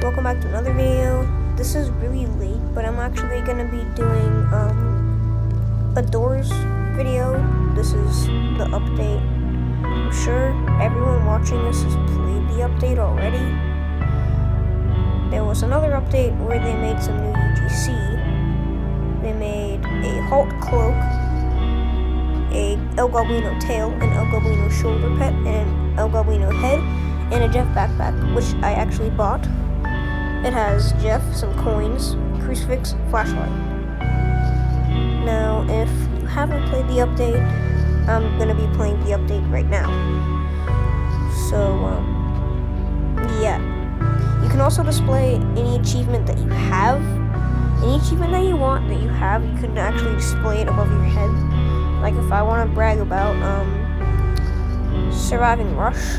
welcome back to another video. This is really late, but I'm actually gonna be doing a Doors video. This is the update. I'm sure everyone watching this has played the update already. There was another update where they made some new UGC. They made a Halt cloak, a El Goblino tail, an El Goblino shoulder pet, and an El Goblino head, and a Jeff backpack, which I actually bought. It has Jeff, some coins, crucifix, flashlight. Now, if you haven't played the update, I'm gonna be playing the update right now. So, yeah. You can also display any achievement that you have. Any achievement that you want, that you have, you can actually display it above your head. Like if I want to brag about, surviving Rush,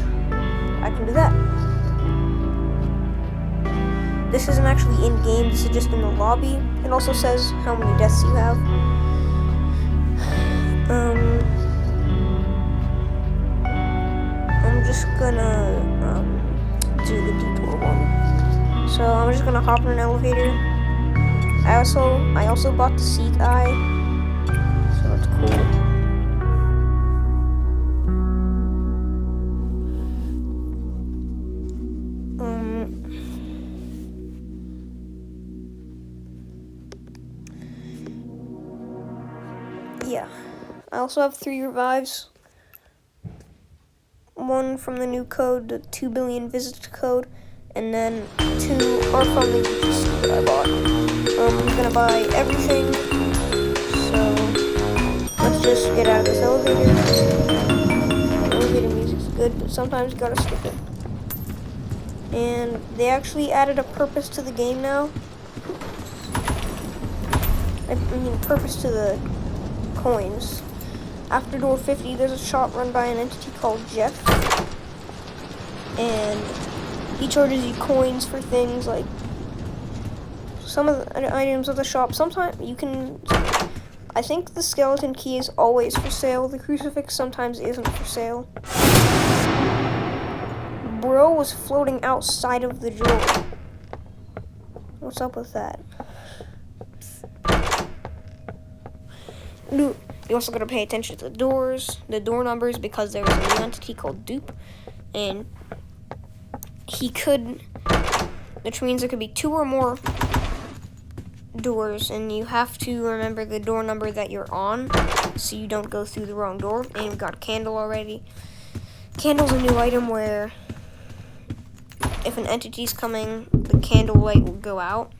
I can do that. This isn't actually in-game, this is just in the lobby. It also says how many deaths you have. I'm just gonna do the detour one. So I'm just gonna hop in an elevator. I also bought the Seek Eye, so it's cool. Yeah, I also have 3 revives. One from the new code, the 2 billion visits code, and then 2 are from the UGC that I bought. I'm gonna buy everything, so let's just get out of this elevator. Elevator music's good, but sometimes you gotta skip it. And they actually added a purpose to the game now. I mean, purpose to the coins. After door 50, there's a shop run by an entity called Jeff, and he charges you coins for things like some of the items of the shop. Sometimes you can, I think the skeleton key is always for sale. The crucifix sometimes isn't for sale. Bro was floating outside of the drawer. What's up with that? You also gotta pay attention to the doors, the door numbers, because there's a new entity called Dupe, and which means there could be 2 or more doors, and you have to remember the door number that you're on, so you don't go through the wrong door. And we've got Candle already. Candle's a new item where if an entity's coming, the candle light will go out.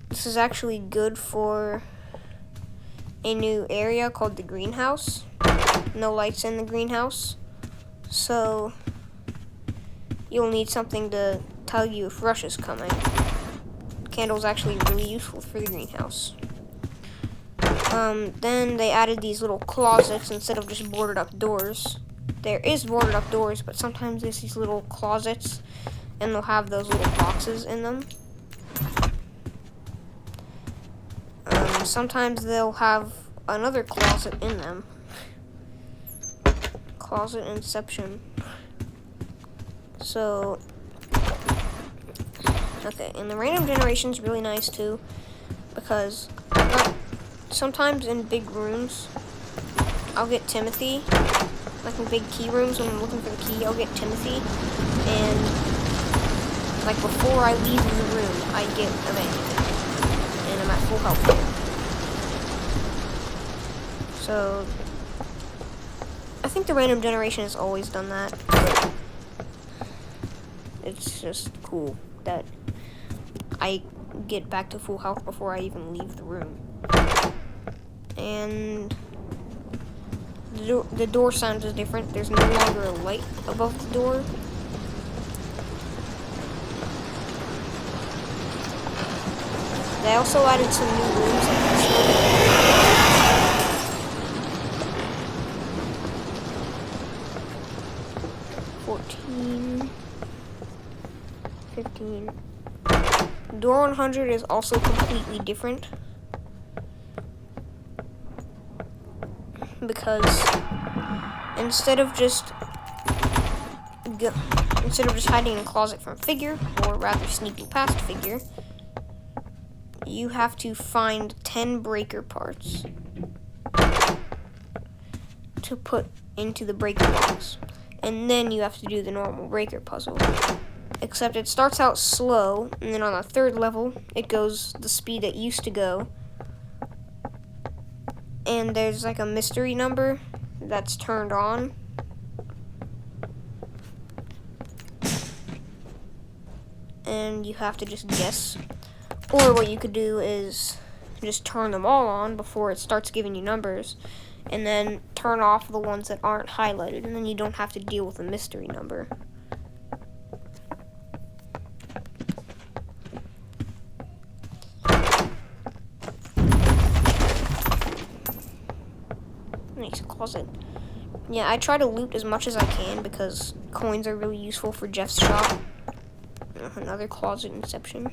This is actually good for a new area called the greenhouse. No lights in the greenhouse, so you'll need something to tell you if Rush is coming. Candle's actually really useful for the greenhouse. Then they added these little closets instead of just boarded up doors. There is boarded up doors, but sometimes there's these little closets, and they'll have those little boxes in them. Sometimes they'll have another closet in them. Closet Inception. So, okay, and the random generation is really nice too, because sometimes in big rooms, I'll get Timothy. Like in big key rooms, when I'm looking for the key, I'll get Timothy, and like before I leave the room, I get a magnet, and I'm at full health. So, I think the random generation has always done that, but it's just cool that I get back to full health before I even leave the room. And the door sound is different. There's no longer a light above the door. They also added some new rooms like this one. 14, 15. Door 100 is also completely different, because instead of just instead of just hiding in a closet from Figure, or rather sneaking past Figure, you have to find 10 breaker parts to put into the breaker box. And then you have to do the normal breaker puzzle. Except it starts out slow, and then on the third level, it goes the speed it used to go. And there's like a mystery number that's turned on. And you have to just guess. Or what you could do is just turn them all on before it starts giving you numbers, and then turn off the ones that aren't highlighted, and then you don't have to deal with a mystery number. Nice closet. Yeah, I try to loot as much as I can because coins are really useful for Jeff's shop. Another closet inception.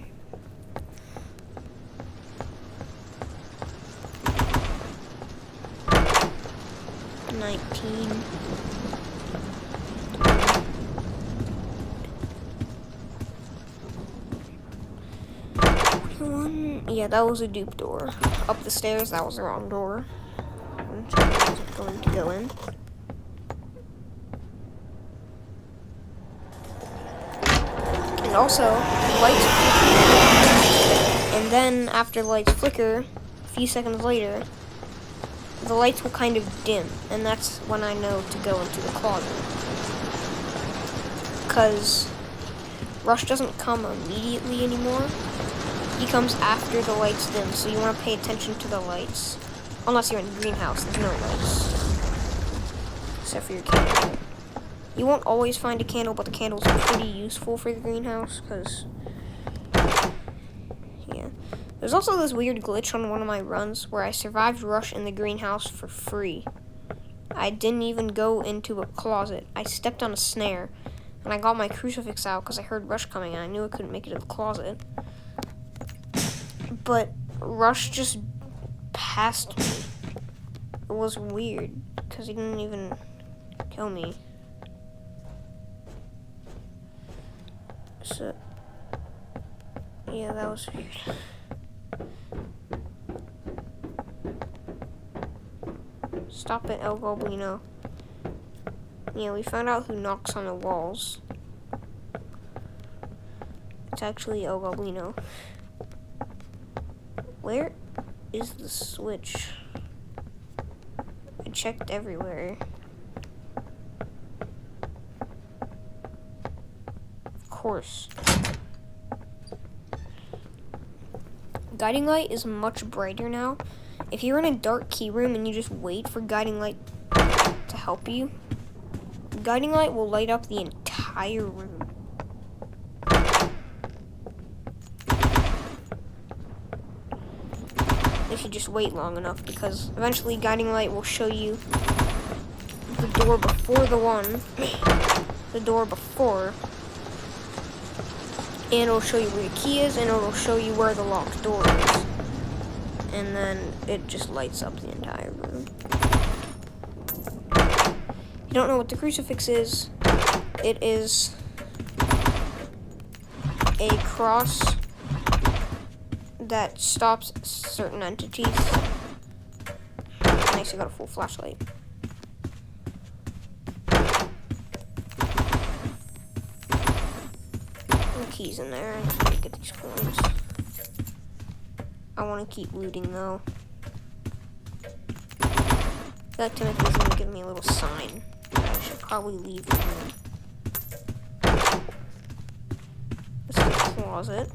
Yeah, that was a dupe door. Up the stairs, that was the wrong door. Which I wasn't going to go in. And also, lights flicker. And then, after lights flicker, a few seconds later, the lights will kind of dim. And that's when I know to go into the closet. Because Rush doesn't come immediately anymore. He comes after the lights dim, so you want to pay attention to the lights. Unless you're in the greenhouse, there's no lights. Except for your candle. You won't always find a candle, but the candles are pretty useful for the greenhouse, because... yeah. There's also this weird glitch on one of my runs where I survived Rush in the greenhouse for free. I didn't even go into a closet. I stepped on a snare, and I got my crucifix out because I heard Rush coming, and I knew I couldn't make it to the closet. But Rush just passed me. It was weird, because he didn't even kill me. So, yeah, that was weird. Stop it, El Goblino. Yeah, we found out who knocks on the walls. It's actually El Goblino. Where is the switch? I checked everywhere. Of course. Guiding light is much brighter now. If you're in a dark key room and you just wait for guiding light to help you, guiding light will light up the entire room. If you just wait long enough, because eventually guiding light will show you the door before the door before, and it'll show you where the key is, and it'll show you where the locked door is, and then it just lights up the entire room. If you don't know what the crucifix is, it is a cross that stops certain entities. Nice, I got a full flashlight. The keys in there. I need to get these coins. I want to keep looting though. That Timothy's gonna give me a little sign. I should probably leave the room. This is a closet.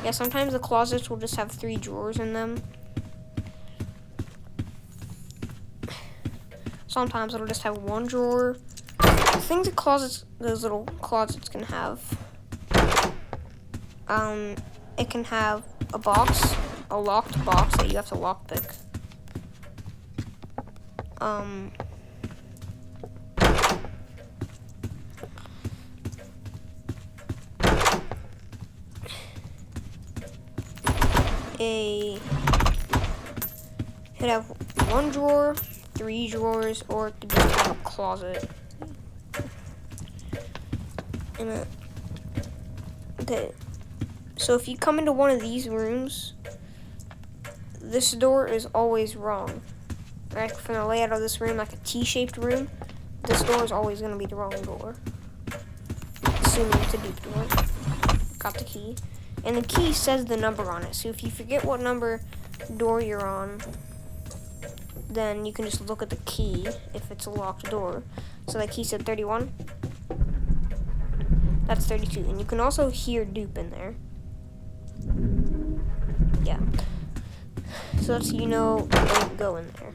Yeah, sometimes the closets will just have 3 drawers in them. Sometimes it'll just have 1 drawer. The things that those little closets can have, it can have a box, a locked box that you have to lockpick. It could have 1 drawer, 3 drawers, or it could just have a closet. in a... Okay. So if you come into one of these rooms, this door is always wrong. Right, from the layout of this room, like a T-shaped room, this door is always going to be the wrong door. Assuming it's a deep door. Got the key. And the key says the number on it. So if you forget what number door you're on, then you can just look at the key if it's a locked door. So that key said 31. That's 32. And you can also hear dupe in there. Yeah. So that's, you know, don't go in there.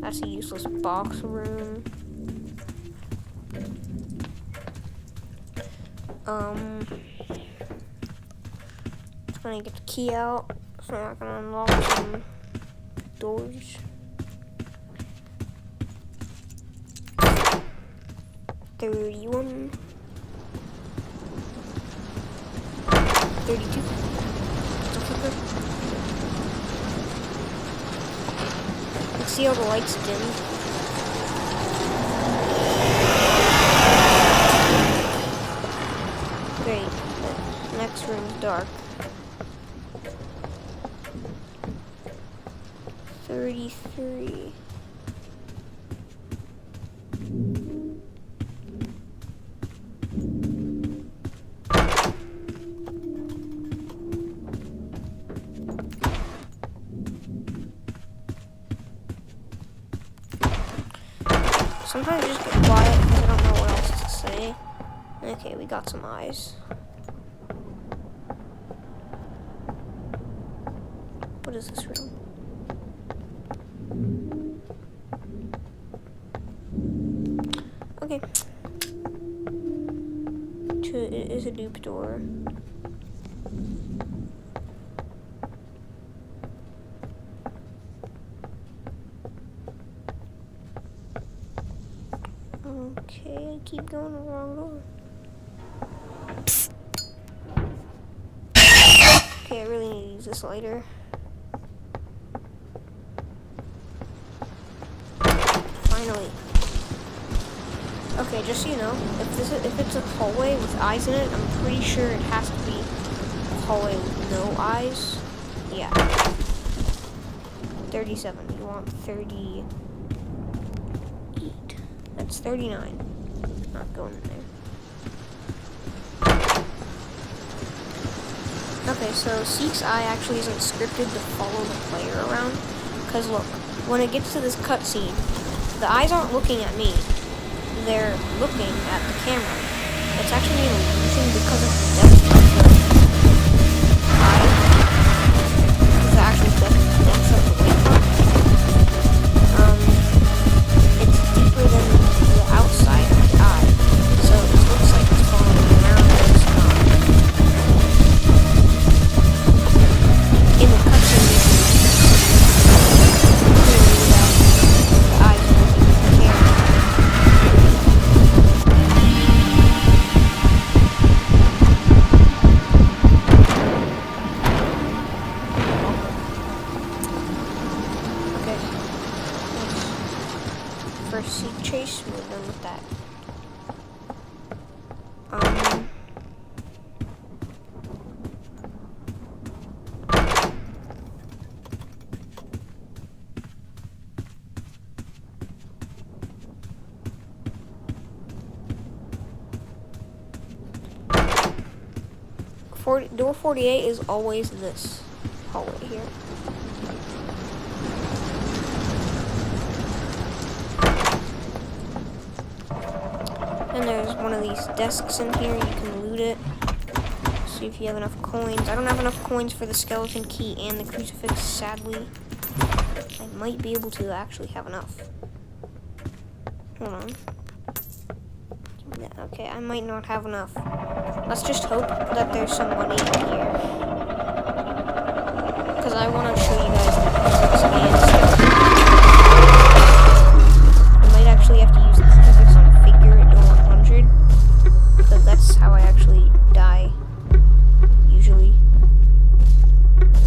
That's a useless box room. Just gonna get the key out, so I'm not gonna unlock some doors. $31. $32. Let's see how the lights dim. Great. The next room's dark. 33. Sometimes I just get quiet because I don't know what else to say. Okay, we got some eyes. What is this room? Okay. It is a dupe door. Okay, I keep going the wrong door. Okay, I really need to use this lighter. Finally. Okay, just so you know, if it's a hallway with eyes in it, I'm pretty sure it has to be a hallway with no eyes. Yeah. 37. You want 38. That's 39. Not going in there. Okay, so Seek's eye actually isn't scripted to follow the player around. Because look, when it gets to this cutscene, the eyes aren't looking at me. They're looking at the camera. It's actually an illusion because of the depth of the eye. Because the actual depth of the wavefront. It's deeper than the outside of the eye. So it looks like it's following around, but it's not. In the cutscene, you can clearly that the eyes are looking at the camera. First Seek chase, we're done with that. 40, door 48 is always this hallway here. And there's one of these desks in here, you can loot it. See if you have enough coins. I don't have enough coins for the skeleton key and the crucifix, sadly. I might be able to actually have enough. Hold on. Okay, I might not have enough. Let's just hope that there's some money in here. Because I want to show you guys the crucifix and skeleton. I might actually have to use the crucifix on a figure at door 100. But that's how I actually die. Usually.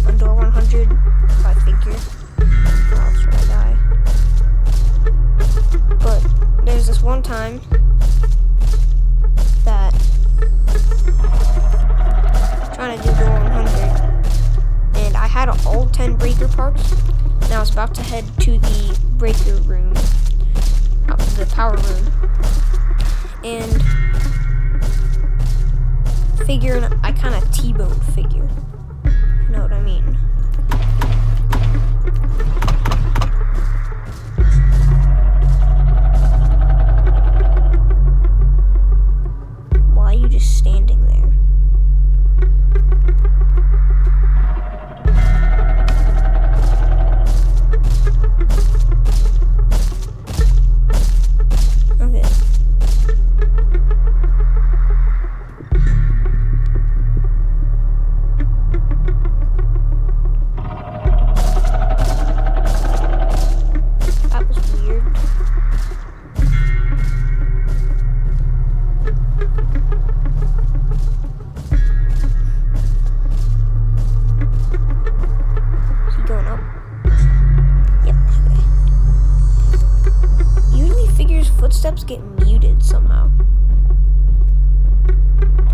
On door 100, if I figure. That's where I die. But there's this one time that 10 breaker parts. Now I was about to head to the breaker room, the power room, and figuring I kind of T-bone figure. You know what I mean? Why are you just standing there? Okay. That was weird. Is he going up? Yep. Okay. Usually figures' footsteps get muted somehow.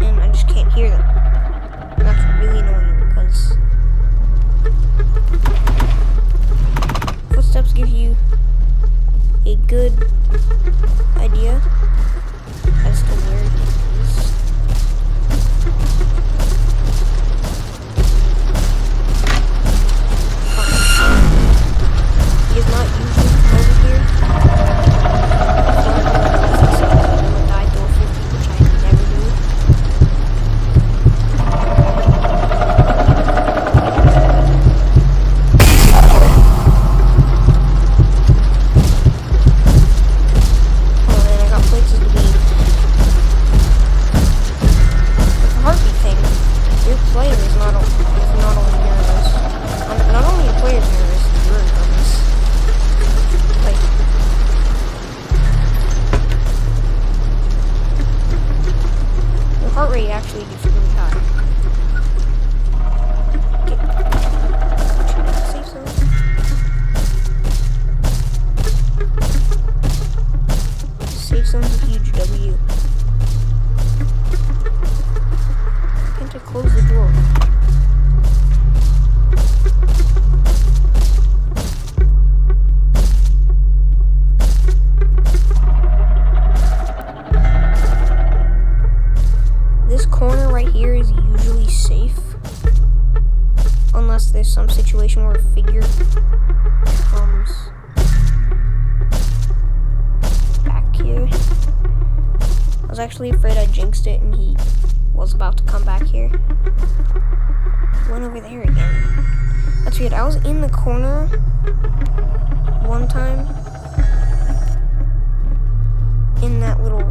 And I just can't hear them. And that's really annoying because footsteps give you a good idea as to where he is. He is not usually from over here. Die door 50, which I never do. Oh man, I got places to be. With the heartbeat thing, your player is not only nervous. Not only your player's nervous, you're nervous. Like, your heart rate actually gets really high. Safe zone. Safe zone's a huge W. Can't I close the door? This corner right here is usually safe. Unless there's some situation where a figure comes back here. I was actually afraid I jinxed it and he was about to come back here. He went over there again. That's weird. I was in the corner one time in that little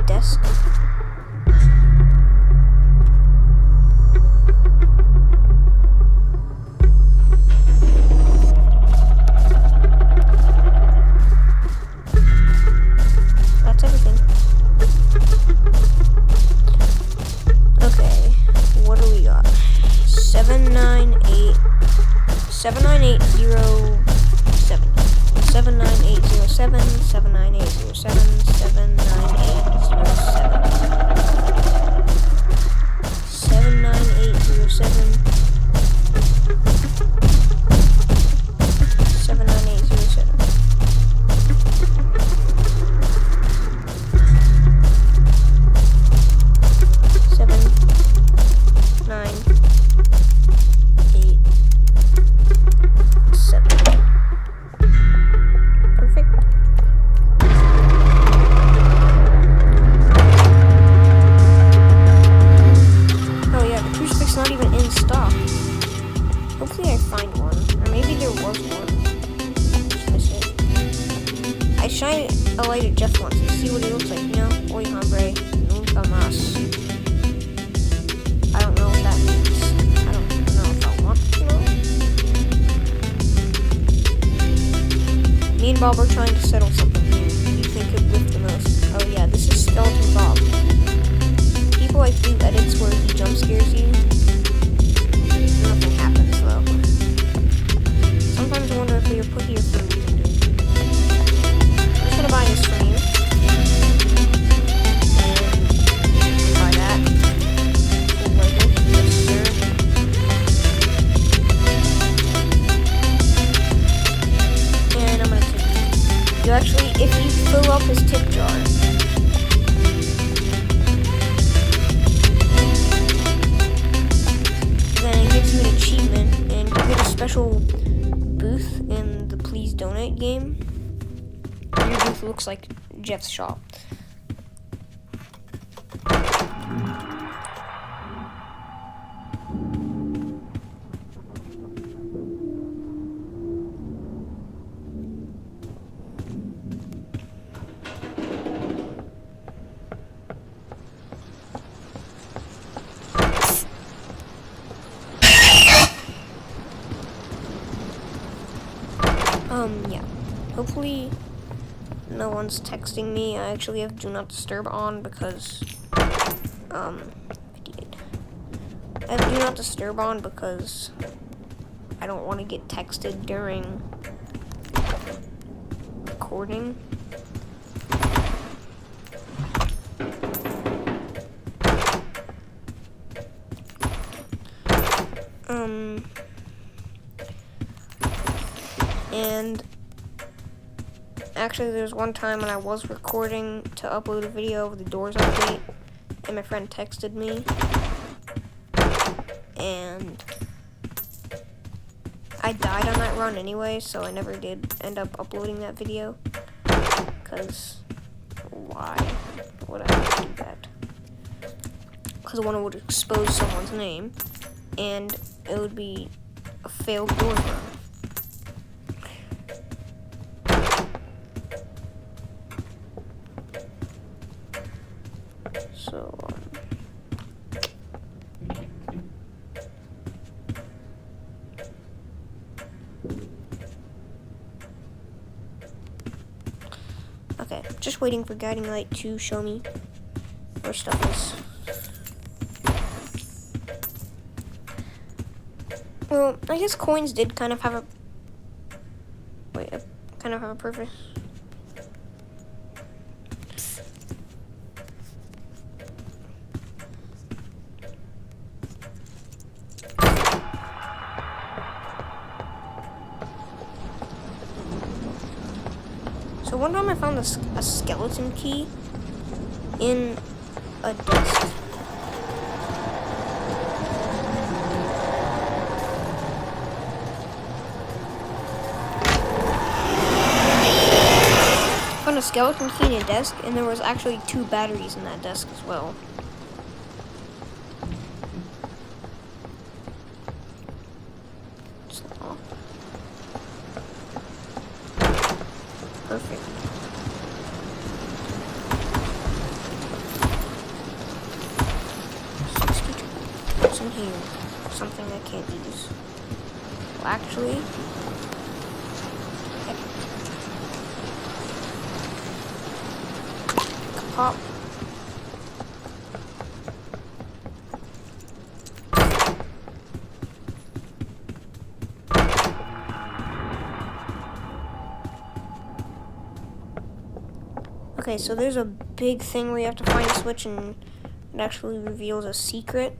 desk. That's everything. Okay, what do we got? 79807. 79807. 79807. 79807. 79807. 79807. Perfect. Oh yeah, the crucifix not even in stock. Hopefully I find one. Or maybe there was one. Just missed it. I shine a light at Jeff once and see what he looks like, you know? Oy hombre, nunca más. I don't know what that means. I don't know if I want to know. Me and Bob are trying to settle something here. Who do you think could lift the most? Oh yeah, this is Skeleton Bob. People like do edits where he jump scares you. Nothing happens though. Sometimes I wonder if we were put here for a reason, dude. I'm just gonna buy this from you. Buy that. Full Lego. Yes, sir. tip jar. Then it gives you an achievement, and you get a special booth in the Please Donate game. Your booth looks like Jeff's shop. Yeah. Hopefully no one's texting me. I actually have Do Not Disturb on because, I have Do Not Disturb on because I don't want to get texted during recording. And actually there's one time when I was recording to upload a video of the Doors update, and my friend texted me, and I died on that run anyway, so I never did end up uploading that video, because why would I have to do that? Because one would expose someone's name, and it would be a failed Doors run. So, okay, just waiting for Guiding Light to show me where stuff is. Well, I guess coins did kind of have a purpose. So one time I found a skeleton key in a desk. I found a skeleton key in a desk, and there was actually 2 batteries in that desk as well. Perfect. What's in here? Something I can't use. Well, actually, pop. Okay, so there's a big thing where you have to find a switch, and it actually reveals a secret.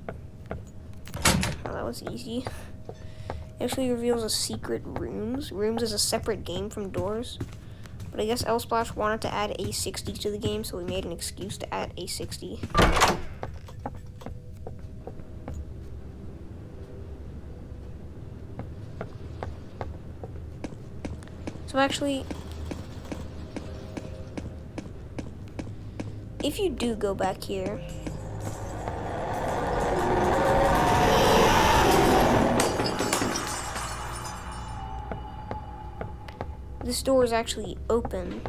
Oh, that was easy. It actually reveals a secret Rooms. Rooms is a separate game from Doors. But I guess L-Splash wanted to add A60 to the game, so we made an excuse to add A60. So actually, if you do go back here, this door is actually open.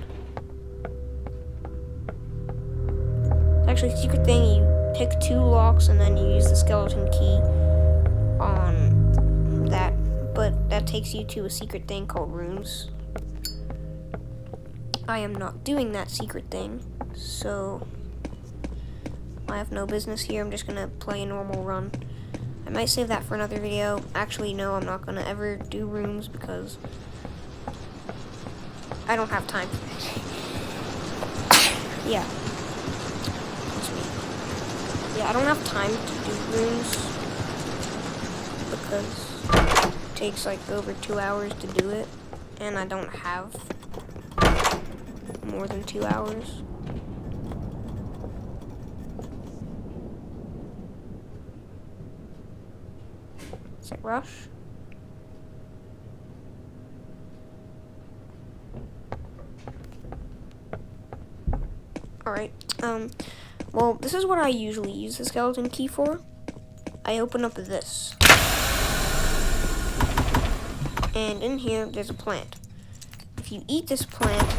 It's actually a secret thing. You pick 2 locks and then you use the skeleton key on that, but that takes you to a secret thing called Rooms. I am not doing that secret thing, so I have no business here. I'm just gonna play a normal run. I might save that for another video. Actually, no, I'm not gonna ever do Rooms because I don't have time for it. Yeah. That's me. Yeah, I don't have time to do Rooms because it takes like over 2 hours to do it, and I don't have more than 2 hours. Is it rush? Alright, well, this is what I usually use the skeleton key for. I open up this. And in here, there's a plant. If you eat this plant,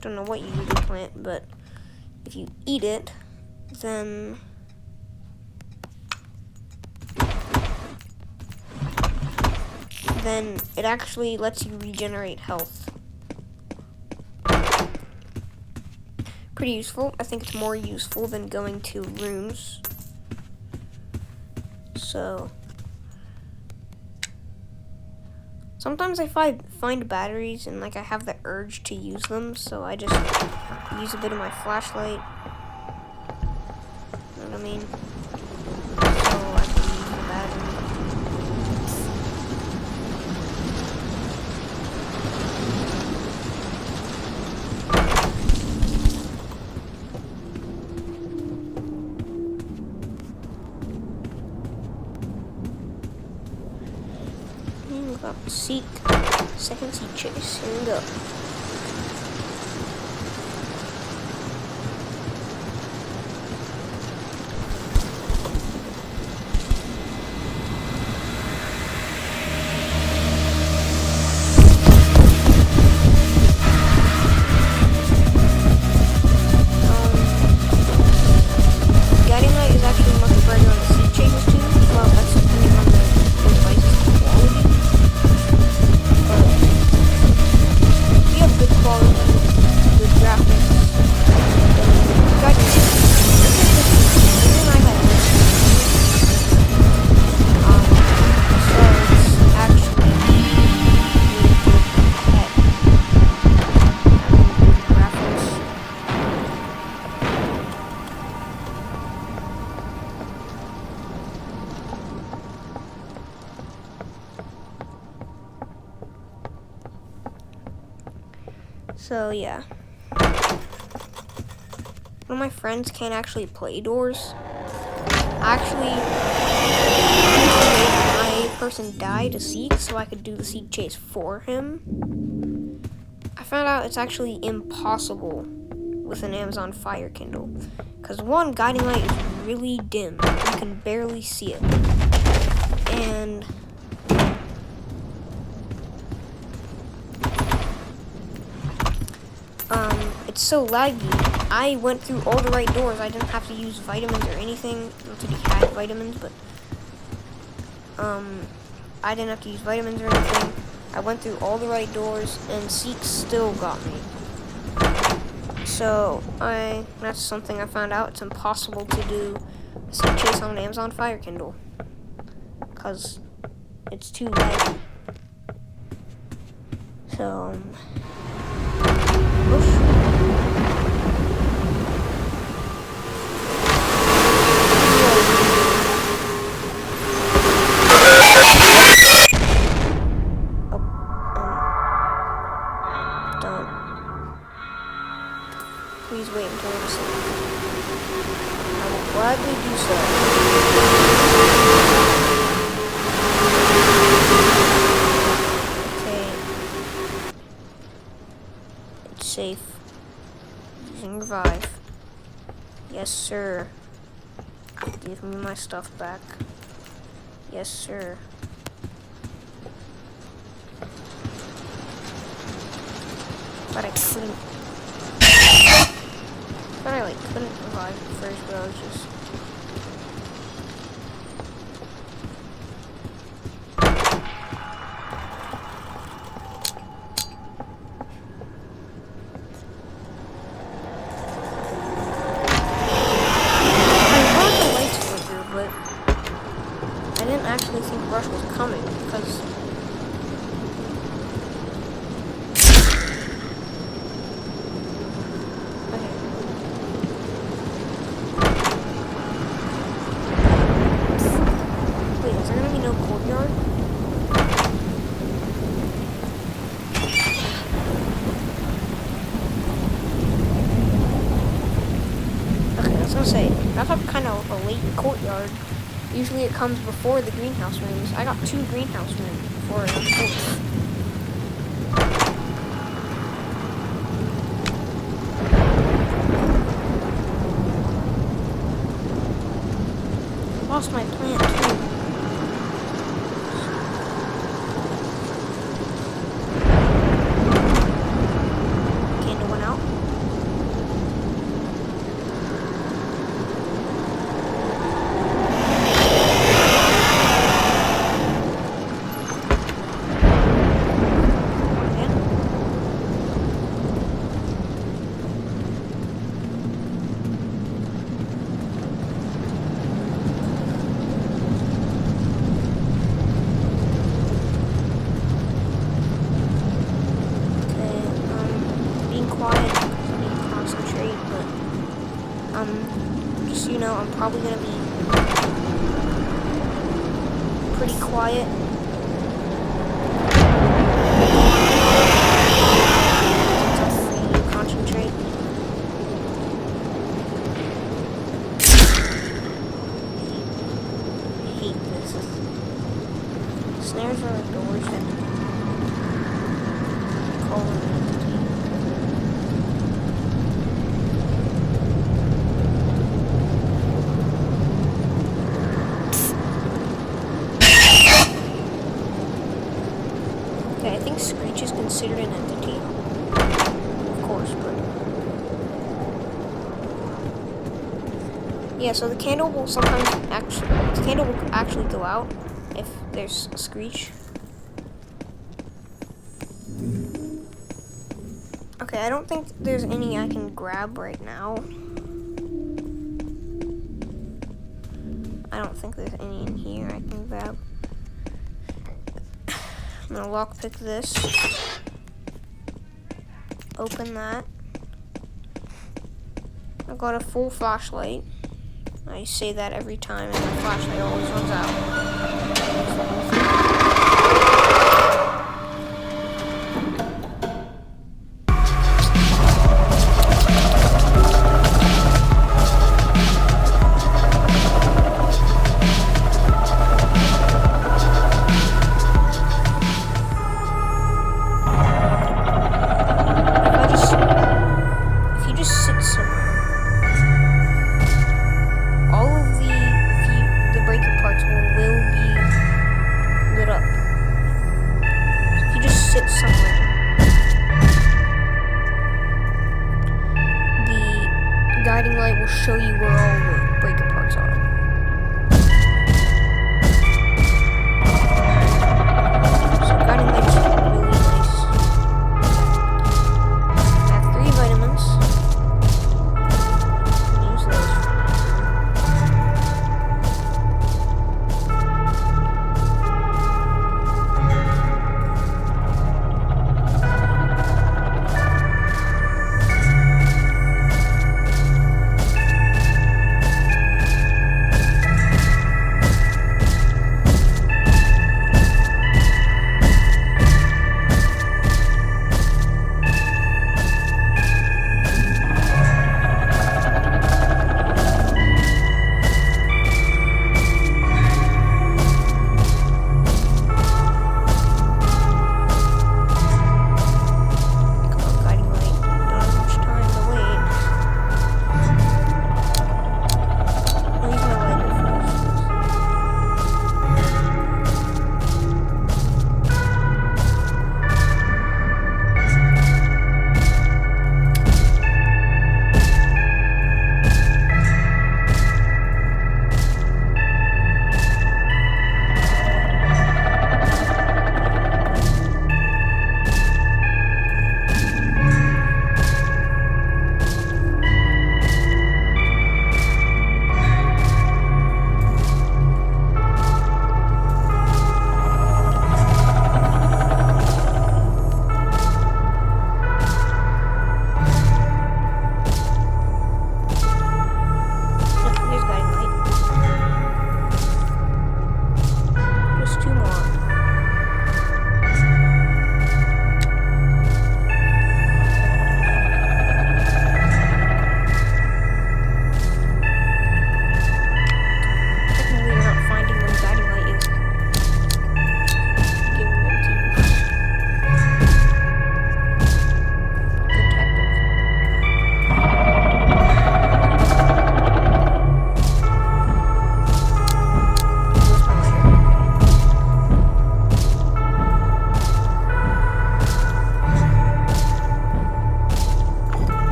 don't know what you do to the plant, but if you eat it, then it actually lets you regenerate health. Pretty useful. I think it's more useful than going to rooms. So sometimes I find batteries and like I have the urge to use them, so I just use a bit of my flashlight. You know what I mean? So I can use the battery. Seek, second seek chase, here we go. Guiding light is actually much brighter on the seek chases too. Well, that's depending on the device's quality. Good quality, good graphics. So it's actually really good pet. Good graphics. So yeah, one of my friends can't actually play doors. Actually, my person died to seek, so I could do the seek chase for him. I found out it's actually impossible with an Amazon Fire Kindle, because one, guiding light is really dim. You can barely see it, and it's so laggy. I went through all the right doors. I didn't have to use vitamins or anything. Not that he had vitamins, but I didn't have to use vitamins or anything. I went through all the right doors, and Seek still got me. So that's something I found out. It's impossible to do a Seek chase on an Amazon Fire Kindle, because it's too laggy. So please wait until I'm asleep. I will gladly do so. Okay. It's safe. Using revive. Yes, sir. Give me my stuff back. Yes, sir. But I couldn't. But I couldn't revive at first, but I was just. I heard the lights flicker, but I didn't actually think Rush was coming because. gonna say, that's a kind of a late courtyard. Usually it comes before the greenhouse rooms. I got 2 greenhouse rooms before it comes. Lost my plant too. Candle went out. Just so you know, I'm probably gonna be pretty quiet. Concentrate. I hate this. Snares are doors that call an entity. I think Screech is considered an entity, of course, but yeah. So the candle will sometimes actually go out if there's a Screech. Okay, I don't think there's any I can grab right now. I don't think there's any in here I can grab. I'm gonna lockpick this. Open that. I got a full flashlight. I say that every time, and the flashlight always runs out.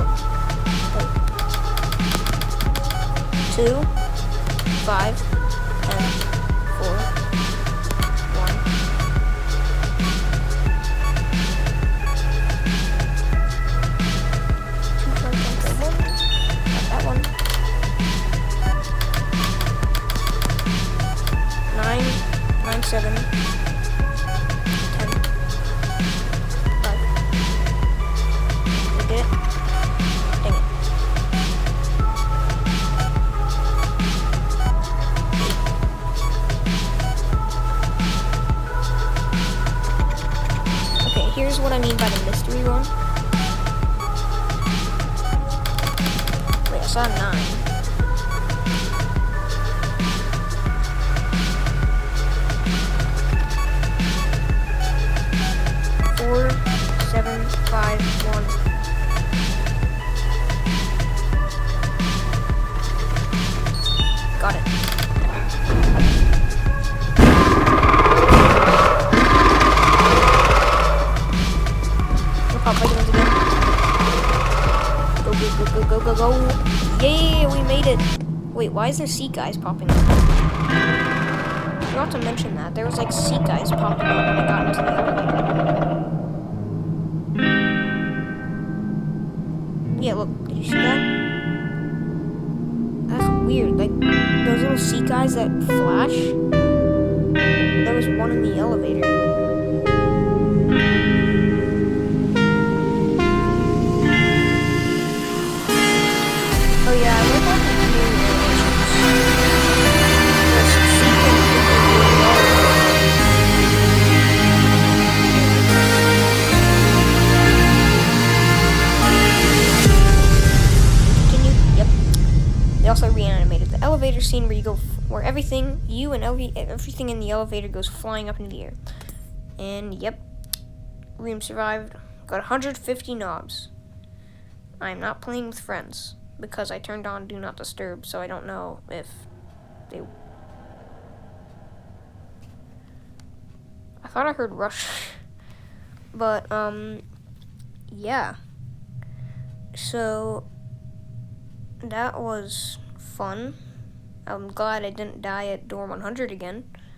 go. 2, 5, 10, 4, 1. That one. 9, 7, 10, 5. We did it. Dang it. Okay, here's what I mean by the mystery one. Wait, I saw 9. Got it. We'll pop vitamins again. Go, go, go, go, go, go, go. Yay, we made it. Wait, why is there sea guys popping up? I forgot to mention that. There was like sea guys popping up when I got into the elevator. Yeah, look, did you see that? That's weird, like, those little sea guys that flash, there was one in the elevator. Oh yeah, I like all the new animations. There's sea guys in the elevator. They also reanimated the elevator scene where you go, where everything in the elevator goes flying up into the air. And yep, Reem survived. Got 150 knobs. I am not playing with friends because I turned on Do Not Disturb, so I don't know if they. I thought I heard Rush, but yeah. So. That was fun. I'm glad I didn't die at dorm 100 again.